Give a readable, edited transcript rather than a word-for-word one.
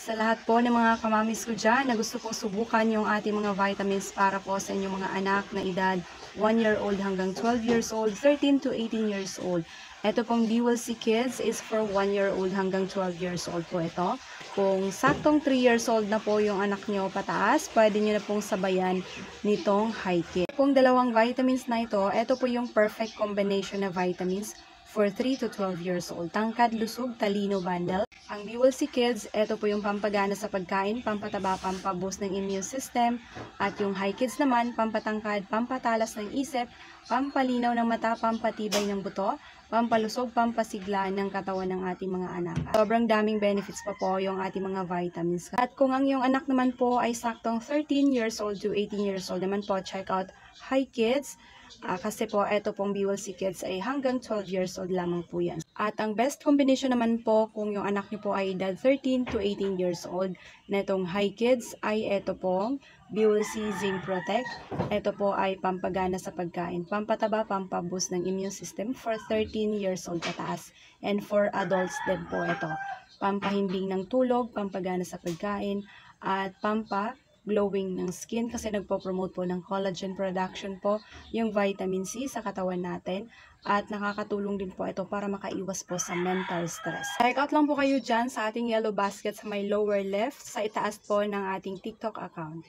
Sa lahat po ng mga kamamis ko dyan na gusto pong subukan yung ating mga vitamins para po sa inyong mga anak na edad 1 year old hanggang 12 years old, 13 to 18 years old. Ito pong DWC Kids is for 1 year old hanggang 12 years old po ito. Kung saktong 3 years old na po yung anak nyo pataas, pwede nyo na pong sabayan nitong High Kids. Kung dalawang vitamins na ito po yung perfect combination na vitamins for 3 to 12 years old. Tangkad, lusog, talino bundle. Ang DWC Kids, ito po yung pampagana sa pagkain, pampataba, pampaboost ng immune system. At yung High Kids naman, pampatangkad, pampatalas ng isip, pampalinaw ng mata, pampatibay ng buto, pampalusog, pampasigla ng katawan ng ating mga anak. Sobrang daming benefits pa po yung ating mga vitamins. At kung ang iyong anak naman po ay saktong 13 years old to 18 years old naman po, check out High Kids. Kasi po, ito pong DWC Kids ay hanggang 12 years old lamang po yan. At ang best combination naman po kung yung anak niyo po ay edad 13 to 18 years old na itong High Kids ay ito pong DWC Zinc Protect. Ito po ay pampagana sa pagkain, pampataba, pampaboost ng immune system for 13 years old pataas. And for adults din po ito. Pampahimbing ng tulog, pampagana sa pagkain, at glowing ng skin kasi nagpo-promote po ng collagen production po yung vitamin C sa katawan natin at nakakatulong din po ito para makaiwas po sa mental stress. Check out lang po kayo dyan sa ating yellow basket sa may lower left sa itaas po ng ating TikTok account.